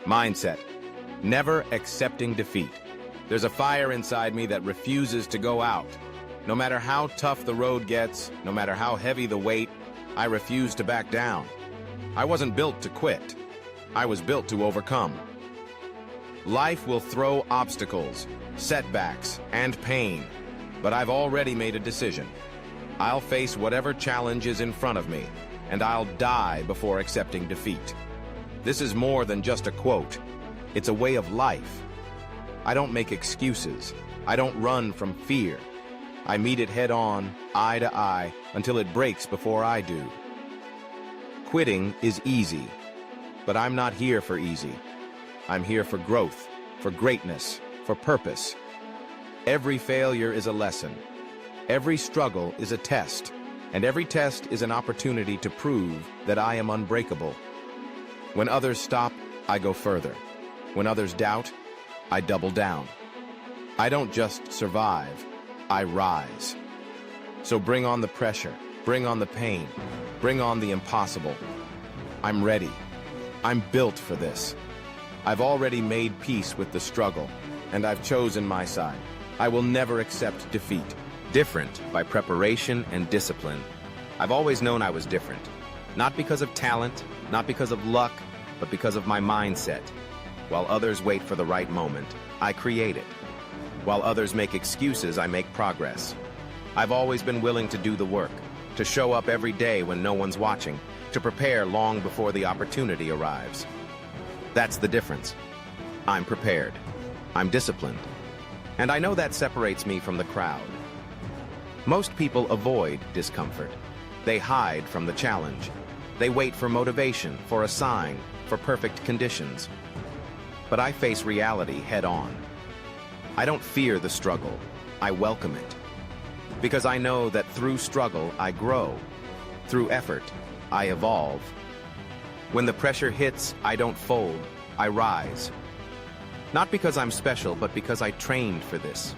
Mindset. Never accepting defeat. There's a fire inside me that refuses to go out. No matter how tough the road gets, no matter how heavy the weight, I refuse to back down. I wasn't built to quit. I was built to overcome. Life will throw obstacles, setbacks, and pain, but I've already made a decision. I'll face whatever challenge is in front of me, and I'll die before accepting defeat. This is more than just a quote. It's a way of life. I don't make excuses. I don't run from fear. I meet it head-on, eye to eye, until it breaks before I do. Quitting is easy, but I'm not here for easy. I'm here for growth, for greatness, for purpose. Every failure is a lesson. Every struggle is a test, and every test is an opportunity to prove that I am unbreakable. When others stop, I go further. When others doubt, I double down. I don't just survive, I rise. So bring on the pressure, bring on the pain, bring on the impossible. I'm ready. I'm built for this. I've already made peace with the struggle, and I've chosen my side. I will never accept defeat. Different by preparation and discipline. I've always known I was different. Not because of talent, not because of luck, but because of my mindset. While others wait for the right moment, I create it. While others make excuses, I make progress. I've always been willing to do the work, to show up every day when no one's watching, to prepare long before the opportunity arrives. That's the difference. I'm prepared. I'm disciplined. And I know that separates me from the crowd. Most people avoid discomfort. They hide from the challenge. They wait for motivation, for a sign, for perfect conditions. But I face reality head-on. I don't fear the struggle. I welcome it. Because I know that through struggle, I grow. Through effort, I evolve. When the pressure hits, I don't fold. I rise. Not because I'm special, but because I trained for this.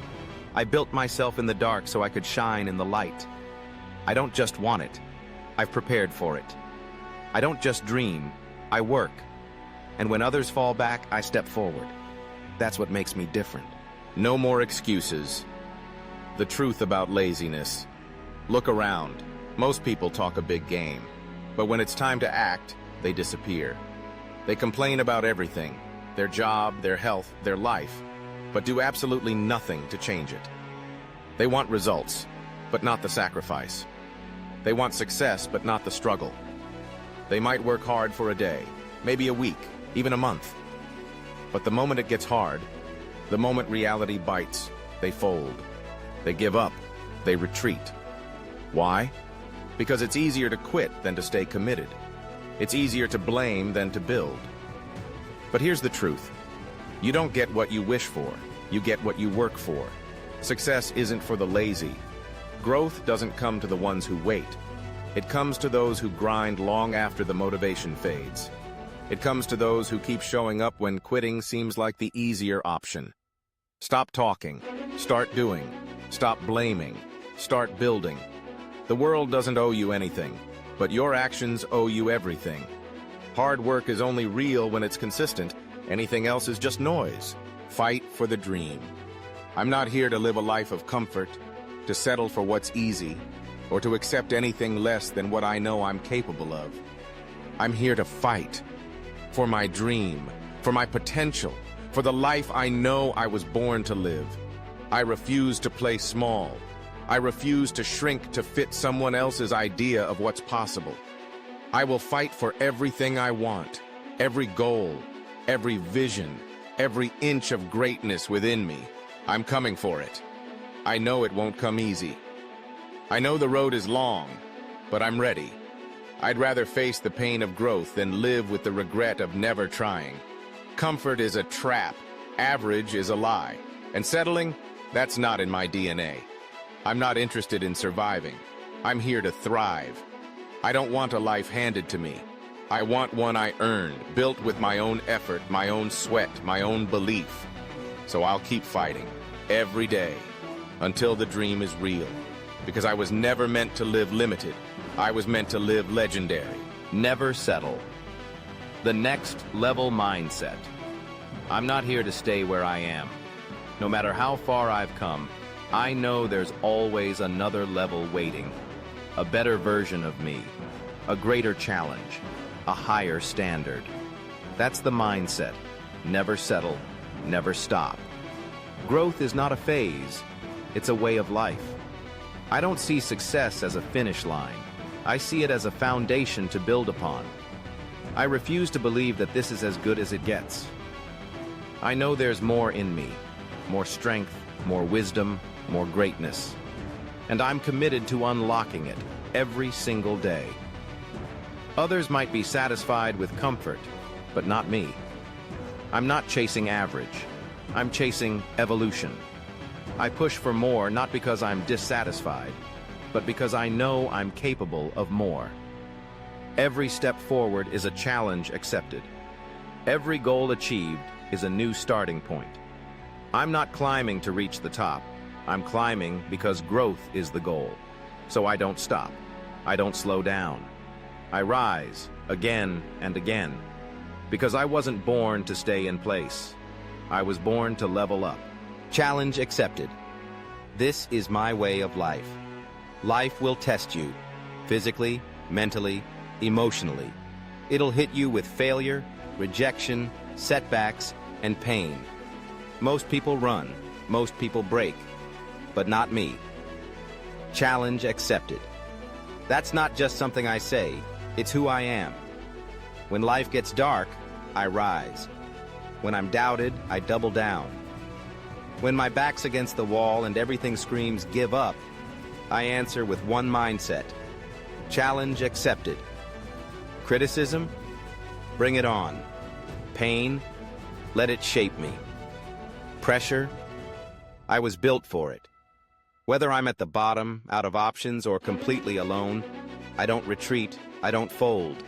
I built myself in the dark so I could shine in the light. I don't just want it. I've prepared for it. I don't just dream. I work. And when others fall back, I step forward. That's what makes me different. No more excuses. The truth about laziness. Look around. Most people talk a big game. But when it's time to act, they disappear. They complain about everything. Their job, their health, their life. But do absolutely nothing to change it. They want results, but not the sacrifice. They want success, but not the struggle. They might work hard for a day, maybe a week, even a month. But the moment it gets hard, the moment reality bites, they fold. They give up. They retreat. Why? Because it's easier to quit than to stay committed. It's easier to blame than to build. But here's the truth. You don't get what you wish for. You get what you work for. Success isn't for the lazy. Growth doesn't come to the ones who wait. It comes to those who grind long after the motivation fades. It comes to those who keep showing up when quitting seems like the easier option. Stop talking. Start doing. Stop blaming. Start building. The world doesn't owe you anything, but your actions owe you everything. Hard work is only real when it's consistent. Anything else is just noise. Fight for the dream. I'm not here to live a life of comfort, to settle for what's easy, or to accept anything less than what I know I'm capable of. I'm here to fight for my dream, for my potential, for the life I know I was born to live. I refuse to play small. I refuse to shrink to fit someone else's idea of what's possible. I will fight for everything I want, every goal, every vision, every inch of greatness within me. I'm coming for it. I know it won't come easy. I know the road is long, but I'm ready. I'd rather face the pain of growth than live with the regret of never trying. Comfort is a trap. Average is a lie. And settling, that's not in my DNA. I'm not interested in surviving. I'm here to thrive. I don't want a life handed to me. I want one I earned, built with my own effort, my own sweat, my own belief. So I'll keep fighting, every day, until the dream is real. Because I was never meant to live limited. I was meant to live legendary. Never settle. The next level mindset. I'm not here to stay where I am. No matter how far I've come, I know there's always another level waiting. A better version of me. A greater challenge. A higher standard. That's the mindset. Never settle. Never stop. Growth is not a phase. It's a way of life. I don't see success as a finish line. I see it as a foundation to build upon. I refuse to believe that this is as good as it gets. I know there's more in me. More strength, more wisdom, more greatness. And I'm committed to unlocking it every single day. Others might be satisfied with comfort, but not me. I'm not chasing average. I'm chasing evolution. I push for more not because I'm dissatisfied, but because I know I'm capable of more. Every step forward is a challenge accepted. Every goal achieved is a new starting point. I'm not climbing to reach the top. I'm climbing because growth is the goal. So I don't stop. I don't slow down. I rise again and again. Because I wasn't born to stay in place. I was born to level up. Challenge accepted. This is my way of life. Life will test you. Physically, mentally, emotionally. It'll hit you with failure, rejection, setbacks, and pain. Most people run. Most people break. But not me. Challenge accepted. That's not just something I say. It's who I am. When life gets dark, I rise. When I'm doubted, I double down. When my back's against the wall and everything screams, give up, I answer with one mindset. Challenge accepted. Criticism? Bring it on. Pain? Let it shape me. Pressure? I was built for it. Whether I'm at the bottom, out of options, or completely alone, I don't retreat, I don't fold.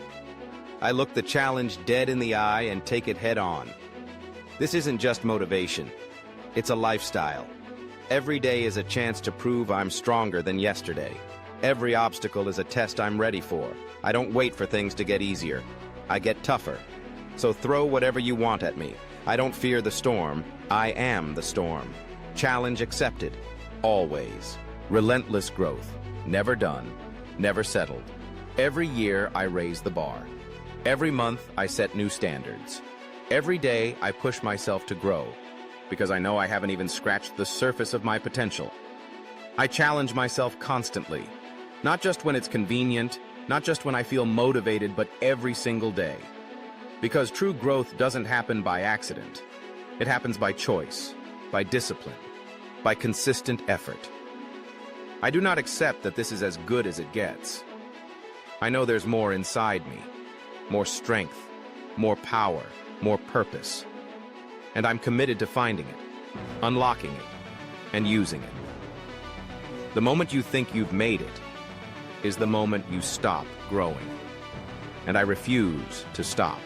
I look the challenge dead in the eye and take it head on. This isn't just motivation. It's a lifestyle. Every day is a chance to prove I'm stronger than yesterday. Every obstacle is a test I'm ready for. I don't wait for things to get easier. I get tougher. So throw whatever you want at me. I don't fear the storm. I am the storm. Challenge accepted. Always. Relentless growth. Never done. Never settled. Every year I raise the bar. Every month I set new standards. Every day I push myself to grow, because I know I haven't even scratched the surface of my potential. I challenge myself constantly, not just when it's convenient, not just when I feel motivated, but every single day. Because true growth doesn't happen by accident. It happens by choice, by discipline, by consistent effort. I do not accept that this is as good as it gets. I know there's more inside me, more strength, more power, more purpose. And I'm committed to finding it, unlocking it, and using it. The moment you think you've made it is the moment you stop growing. And I refuse to stop.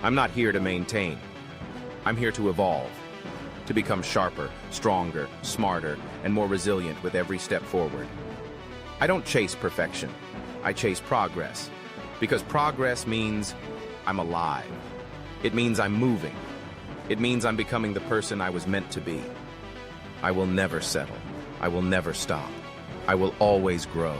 I'm not here to maintain. I'm here to evolve, to become sharper, stronger, smarter, and more resilient with every step forward. I don't chase perfection. I chase progress. Because progress means I'm alive. It means I'm moving. It means I'm becoming the person I was meant to be. I will never settle. I will never stop. I will always grow.